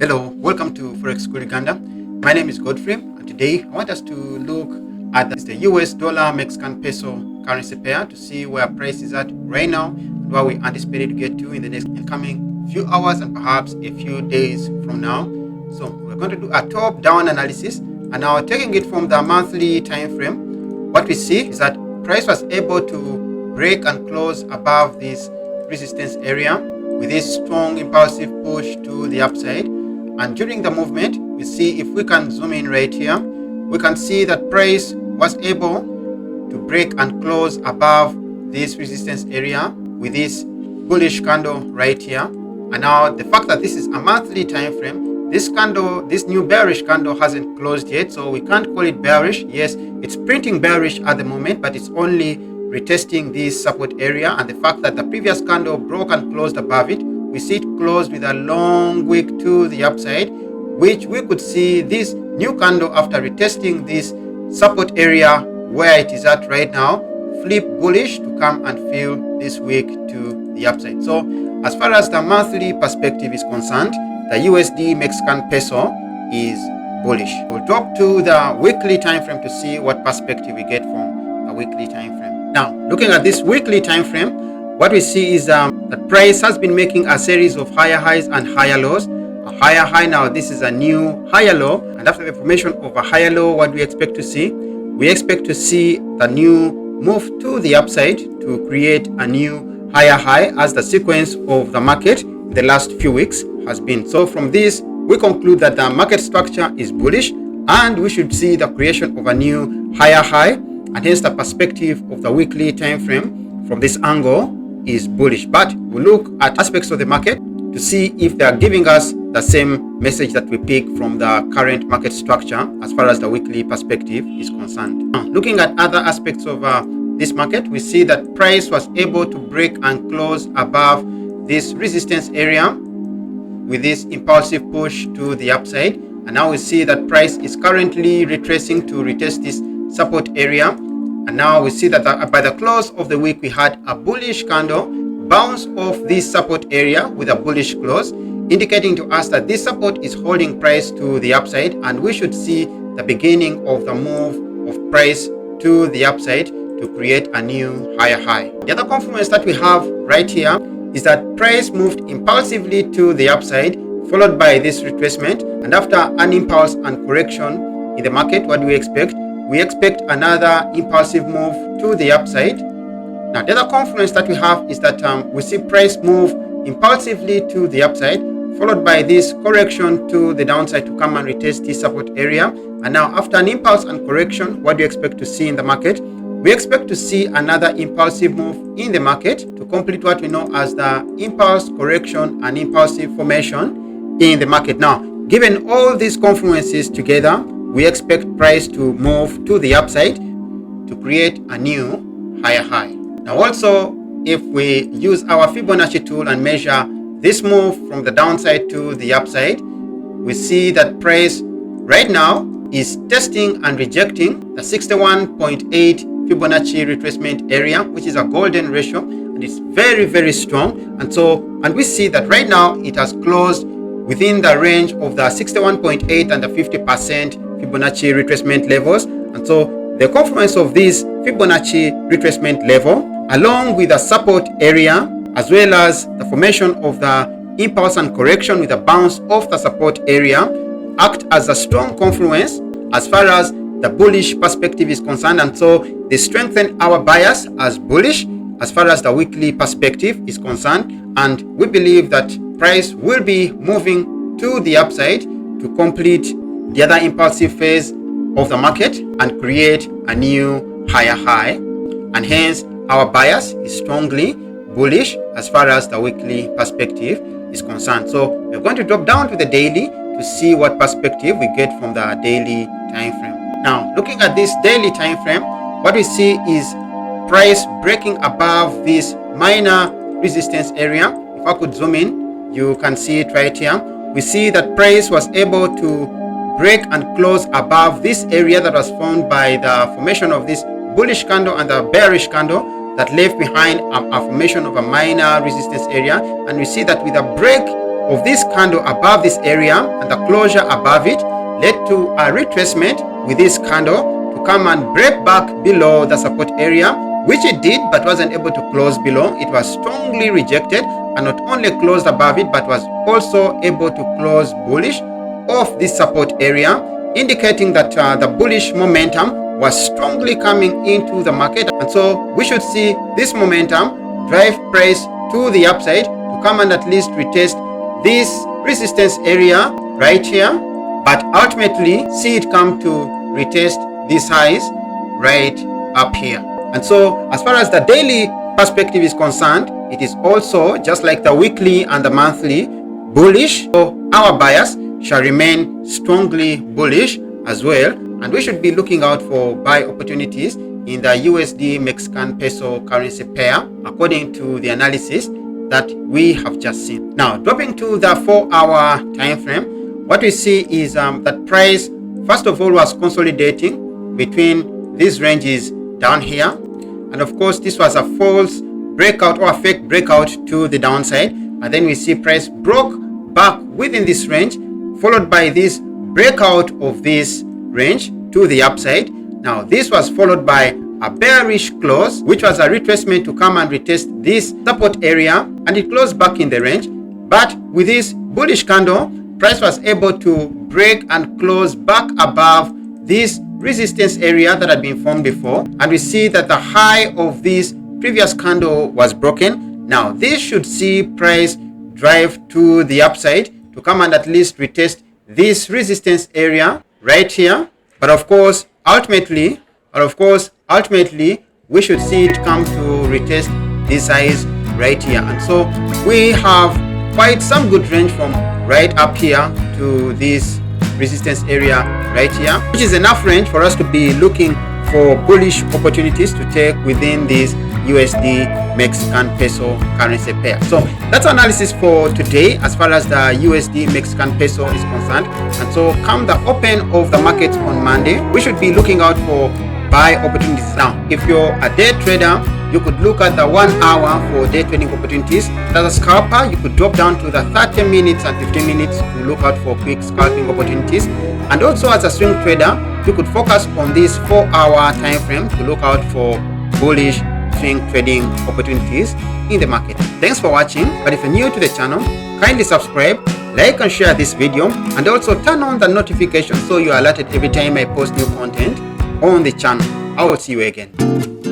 Hello, welcome to Forex School Uganda. My name is Godfrey, and today I want us to look at the US dollar Mexican peso currency pair to see where price is at right now and where we anticipate it to get to in the next coming few hours and perhaps a few days from now. So we're going to do a top-down analysis, and now taking it from the monthly time frame, what we see is that price was able to break and close above this resistance area with this strong impulsive push to the upside. And during the movement, we see, if we can zoom in right here, we can see that price was able to break and close above this resistance area with this bullish candle right here. And now the fact that this is a monthly time frame, this new bearish candle hasn't closed yet, so we can't call it bearish. Yes, it's printing bearish at the moment, but it's only retesting this support area. And the fact that the previous candle broke and closed above it, we see it closed with a long wick to the upside, which we could see this new candle, after retesting this support area where it is at right now, flip bullish to come and fill this wick to the upside. So as far as the monthly perspective is concerned, the USD Mexican peso is bullish. We'll drop to the weekly time frame to see what perspective we get from the weekly time frame. Now, looking at this weekly time frame, what we see is that price has been making a series of higher highs and higher lows. A higher high, now this is a new higher low, and after the formation of a higher low, what do we expect to see? We expect to see the new move to the upside to create a new higher high, as the sequence of the market in the last few weeks has been. So from this, we conclude that the market structure is bullish, and we should see the creation of a new higher high, and hence the perspective of the weekly time frame from this angle is bullish. But we look at aspects of the market to see if they are giving us the same message that we pick from the current market structure as far as the weekly perspective is concerned. Now, looking at other aspects of this market, we see that price was able to break and close above this resistance area with this impulsive push to the upside, and now we see that price is currently retracing to retest this support area. And now we see that by the close of the week, we had a bullish candle bounce off this support area with a bullish close, indicating to us that this support is holding price to the upside, and we should see the beginning of the move of price to the upside to create a new higher high. The other confluence that we have right here is that price moved impulsively to the upside, followed by this retracement, and after an impulse and correction in the market, what do we expect? We expect another impulsive move to the upside. Now, the other confluence that we have is that we see price move impulsively to the upside, followed by this correction to the downside to come and retest this support area. And now, after an impulse and correction, what do you expect to see in the market? We expect to see another impulsive move in the market to complete what we know as the impulse correction and impulsive formation in the market. Now, given all these confluences together, we expect price to move to the upside to create a new higher high. Now also, if we use our Fibonacci tool and measure this move from the downside to the upside, we see that price right now is testing and rejecting the 61.8 Fibonacci retracement area, which is a golden ratio, and it's very, very strong. And we see that right now it has closed within the range of the 61.8 and the 50% Fibonacci retracement levels. And so the confluence of this Fibonacci retracement level, along with the support area, as well as the formation of the impulse and correction with a bounce off the support area, act as a strong confluence as far as the bullish perspective is concerned. And so they strengthen our bias as bullish as far as the weekly perspective is concerned. And we believe that price will be moving to the upside to complete the other impulsive phase of the market and create a new higher high, and hence our bias is strongly bullish as far as the weekly perspective is concerned. So we're going to drop down to the daily to see what perspective we get from the daily time frame. Now, looking at this daily time frame, what we see is price breaking above this minor resistance area. If I could zoom in, you can see it right here. We see that price was able to break and close above this area that was formed by the formation of this bullish candle and the bearish candle that left behind a formation of a minor resistance area. And we see that with a break of this candle above this area and the closure above it led to a retracement with this candle to come and break back below the support area, which it did but wasn't able to close below. It was strongly rejected and not only closed above it but was also able to close bullish off this support area, indicating that the bullish momentum was strongly coming into the market. And so we should see this momentum drive price to the upside to come and at least retest this resistance area right here, but ultimately see it come to retest these highs right up here. And so as far as the daily perspective is concerned, it is also just like the weekly and the monthly bullish. So our bias shall remain strongly bullish as well, and we should be looking out for buy opportunities in the USD Mexican Peso currency pair according to the analysis that we have just seen. Now dropping to the 4-hour time frame, what we see is that price first of all was consolidating between these ranges down here, and of course this was a false breakout or a fake breakout to the downside, and then we see price broke back within this range, followed by this breakout of this range to the upside. Now this was followed by a bearish close, which was a retracement to come and retest this support area, and it closed back in the range. But with this bullish candle, price was able to break and close back above this resistance area that had been formed before, and we see that the high of this previous candle was broken. Now this should see price drive to the upside to come and at least retest this resistance area right here. But of course ultimately we should see it come to retest this size right here. And so we have quite some good range from right up here to this resistance area right here, which is enough range for us to be looking for bullish opportunities to take within this USD Mexican Peso currency pair. So that's analysis for today as far as the USD Mexican Peso is concerned. And so come the open of the markets on Monday, we should be looking out for buy opportunities. Now if you're a day trader, you could look at the 1 hour for day trading opportunities. As a scalper, you could drop down to the 30 minutes and 15 minutes to look out for quick scalping opportunities. And also as a swing trader, you could focus on this 4-hour time frame to look out for bullish swing trading opportunities in the market. Thanks for watching. But if you're new to the channel, kindly subscribe, like and share this video, and also turn on the notification so you are alerted every time I post new content on the channel. I will see you again.